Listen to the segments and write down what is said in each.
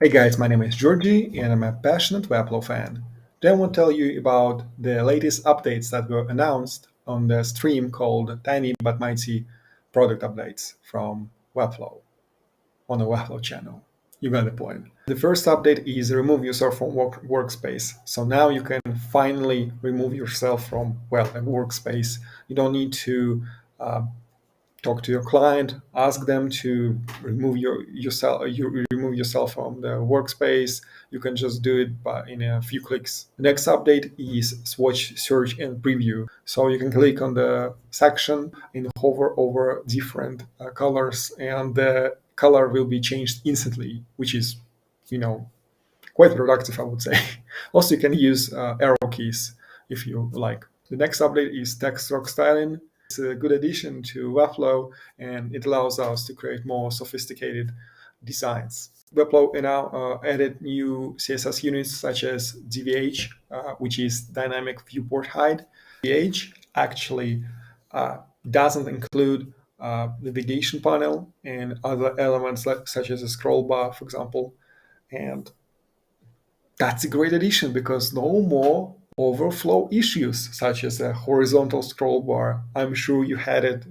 Hey guys, my name is Georgie and I'm a passionate Webflow fan. Today I want to tell you about the latest updates that were announced on the stream called Tiny But Mighty Product Updates from Webflow on the Webflow channel. You got the point. The first update is remove yourself from workspace. So now you can finally remove yourself from, well, a workspace. You don't need to uh, talk to your client, ask them to remove you remove yourself from the workspace. You can just do it in a few clicks. The next update is swatch, search, and preview. So you can click on the section and hover over different colors, and the color will be changed instantly, which is, you know, quite productive, I would say. Also, you can use arrow keys if you like. The next update is text stroke styling. It's a good addition to Webflow, and it allows us to create more sophisticated designs. Webflow now added new CSS units such as DVH, which is dynamic viewport height. DVH actually doesn't include navigation panel and other elements such as a scroll bar, for example. And that's a great addition because no more overflow issues such as a horizontal scroll bar. I'm sure you had it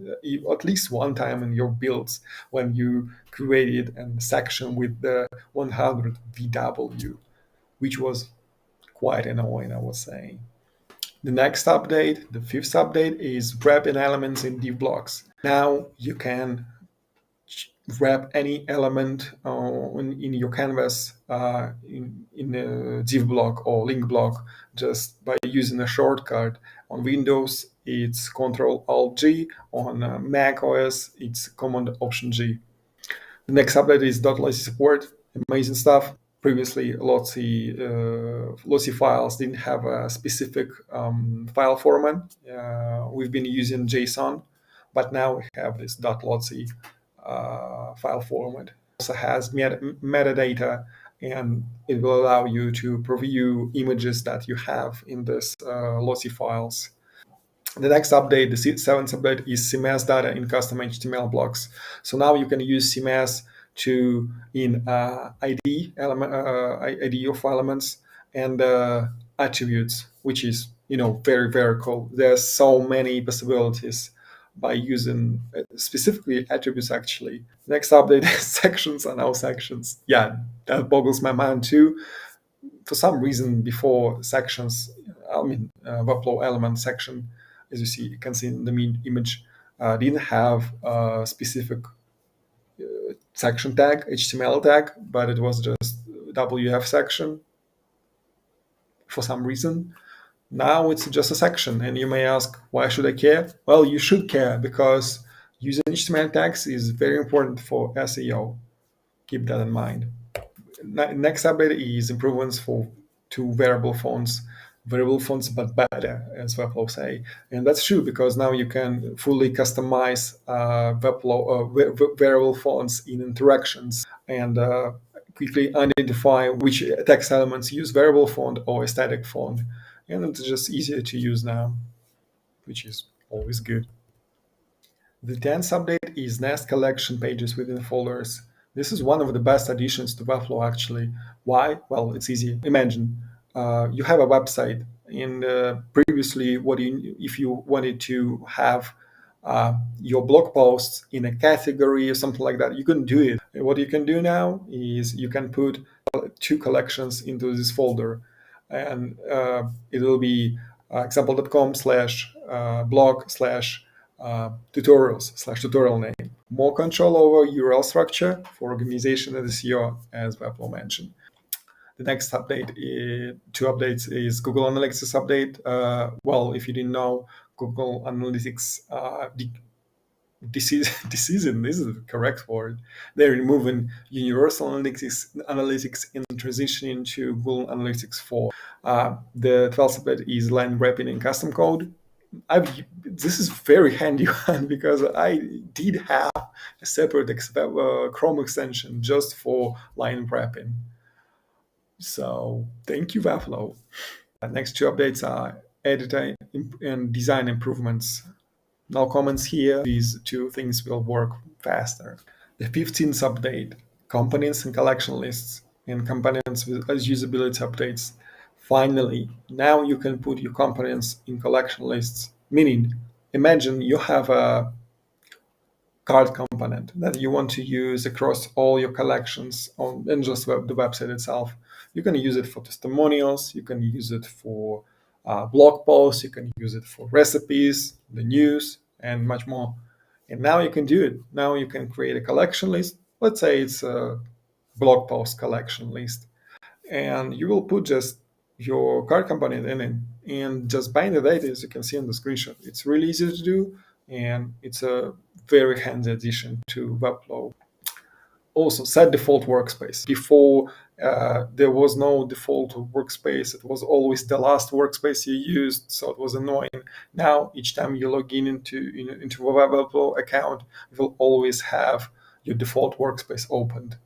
at least one time in your builds when you created a section with the 100 VW, which was quite annoying, I was saying. The next update, the fifth update, is wrapping elements in div blocks. Now you can wrap any element in your canvas in a div block or link block just by using a shortcut. On Windows, it's Control Alt G. On Mac OS, it's Command Option G. The next update is .lossy support. Amazing stuff. Previously, lossy files didn't have a specific file format. We've been using JSON, but now we have this .lossy file format. It also has metadata, and it will allow you to preview images that you have in this lossy files. The next update, the seventh update, is CMS data in custom HTML blocks. So now you can use CMS to in ID element, ID of elements and attributes, which is very cool. There's so many possibilities by using specifically attributes. Actually, next update is sections are now sections. Yeah, that boggles my mind too. For some reason, before sections, Webflow element section, as you can see in the main image, didn't have a specific section tag, HTML tag, but it was just WF section for some reason. Now it's just a section, and you may ask, why should I care? Well, you should care because using HTML tags is very important for SEO. Keep that in mind. Next update is improvements to variable fonts. Variable fonts, but better, as Webflow say. And that's true because now you can fully customize variable fonts in interactions and quickly identify which text elements use variable font or static font. And it's just easier to use now, which is always good. The 10th update is nest collection pages within folders. This is one of the best additions to Webflow, actually. Why? Well, it's easy. Imagine you have a website, and previously, if you wanted to have your blog posts in a category or something like that, you couldn't do it. What you can do now is you can put two collections into this folder, and it will be example.com slash blog slash tutorials slash tutorial name. More control over URL structure for organization and SEO, as Webflow mentioned. The next update, two updates, is Google Analytics update. Well, if you didn't know, Google Analytics decision is the correct word. They're removing Universal Analytics and transitioning to Google Analytics 4. The 12th update is line wrapping in custom code. This is very handy one because I did have a separate Chrome extension just for line wrapping. So thank you, Webflow. The next two updates are editor and design improvements. No comments here. These two things will work faster. The 15th update, components and collection lists. and components with usability updates. Finally, now you can put your components in collection lists. Meaning, imagine you have a card component that you want to use across all your collections on and just the website itself. You can use it for testimonials, you can use it for blog posts, you can use it for recipes, the news, and much more. And now you can do it. Now you can create a collection list. Let's say it's a blog post collection list, and you will put just your card component in it and just bind the data, as you can see on the screenshot. It's really easy to do, and it's a very handy addition to Webflow. Also, set default workspace. Before, there was no default workspace. It was always the last workspace you used, so it was annoying. Now, each time you log in into a Webflow account, you will always have your default workspace opened.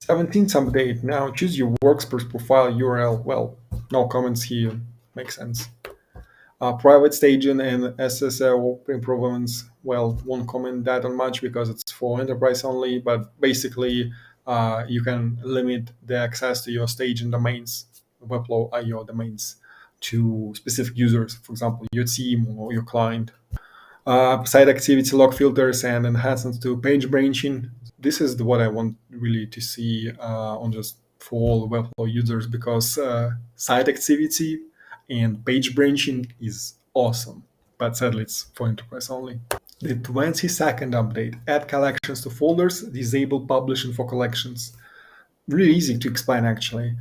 17th update. Now choose your workspace profile URL. Well, no comments here. Makes sense. Private staging and SSL improvements. Well, won't comment that on much because it's for enterprise only. But basically, you can limit the access to your staging domains, Webflow IO domains, to specific users. For example, your team or your client. Site activity log filters and enhancements to page branching. This is what I want really to see on just for all Webflow users, because site activity and page branching is awesome, but sadly it's for enterprise only. The 22nd update: add collections to folders, disable publishing for collections. Really easy to explain actually.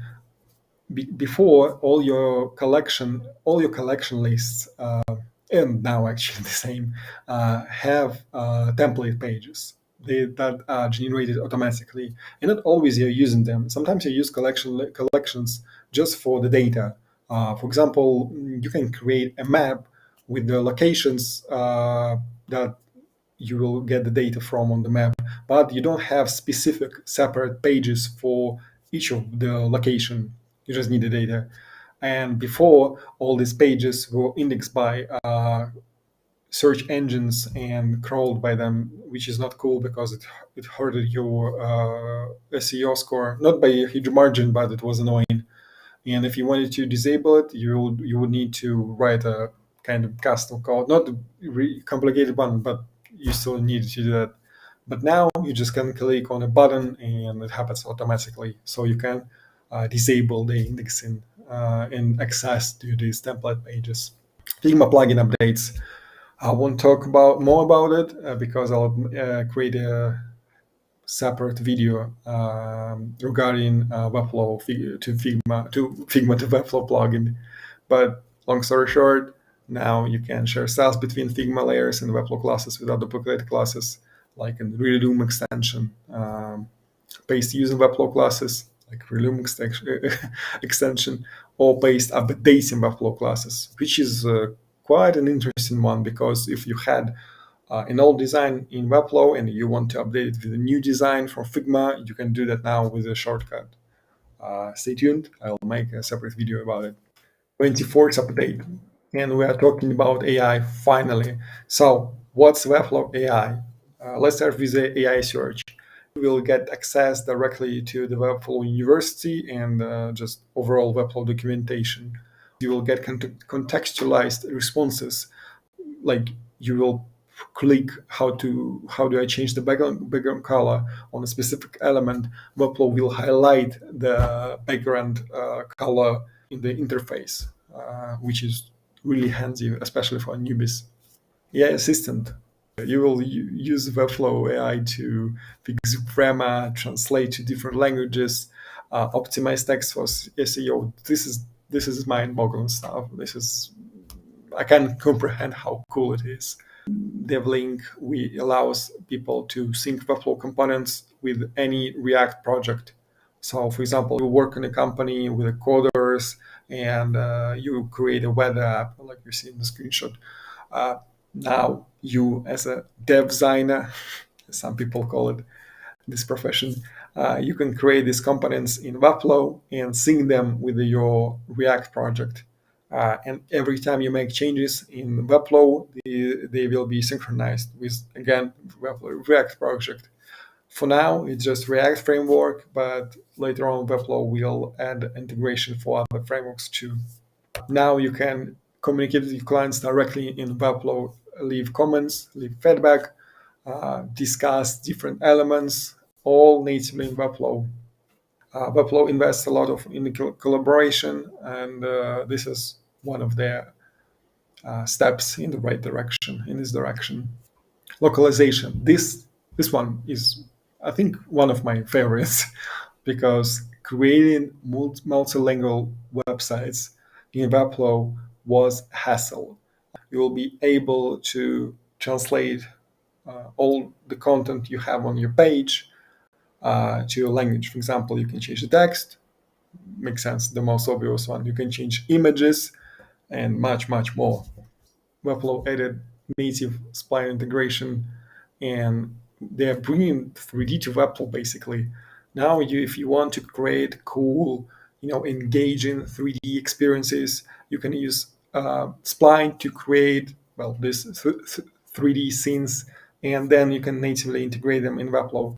Before, all your collection lists, and now actually the same, have template pages that are generated automatically, and not always you're using them. Sometimes you use collections just for the data. For example, you can create a map with the locations that you will get the data from on the map, but you don't have specific separate pages for each of the location. You just need the data. And before, all these pages were indexed by search engines and crawled by them, which is not cool because it hurted your SEO score, not by a huge margin, but it was annoying. And if you wanted to disable it, you would need to write a kind of custom code, not a complicated one, but you still need to do that. But now you just can click on a button and it happens automatically. So you can disable the indexing and access to these template pages. Figma plugin updates. I won't talk more about it because I'll create a separate video regarding Webflow to Figma to Webflow plugin. But long story short, now you can share styles between Figma layers and Webflow classes without duplicate classes, like in Reloom extension, paste using Webflow classes, like Reloom extension, or paste updating Webflow classes, which is quite an interesting one, because if you had an old design in Webflow and you want to update it with a new design from Figma, you can do that now with a shortcut. Stay tuned, I'll make a separate video about it. 24th update, and we are talking about AI finally. So, what's Webflow AI? Let's start with the AI search. You will get access directly to the Webflow University and just overall Webflow documentation. You will get contextualized responses, like you will click how do I change the background color on a specific element. Webflow will highlight the background color in the interface, which is really handy, especially for newbies. AI assistant. You will use Webflow AI to fix grammar, translate to different languages, optimize text for SEO. This is mind-boggling stuff. I can't comprehend how cool it is. DevLink allows people to sync Webflow components with any React project. So, for example, you work in a company with coders and you create a web app, like you see in the screenshot. Now, you as a dev designer, some people call it this profession, you can create these components in Webflow and sync them with your React project. And every time you make changes in Webflow, they will be synchronized with, again, Webflow React project. For now, it's just React framework, but later on, Webflow will add integration for other frameworks too. Now you can communicate with your clients directly in Webflow, leave comments, leave feedback, discuss different elements, all natively in Webflow. Webflow invests a lot in the collaboration, and this is one of their steps in the right direction, in this direction. Localization. This one is, I think, one of my favorites because creating multilingual websites in Webflow was hassle. You will be able to translate all the content you have on your page to your language. For example, you can change the text, makes sense, the most obvious one. You can change images and much, much more. Webflow added native spline integration, and they're bringing 3D to Webflow basically. Now, if you want to create cool, engaging 3D experiences, you can use spline to create this 3D scenes, and then you can natively integrate them in Webflow.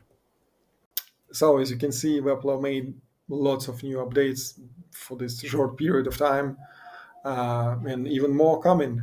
So as you can see, Webflow made lots of new updates for this short period of time, and even more coming.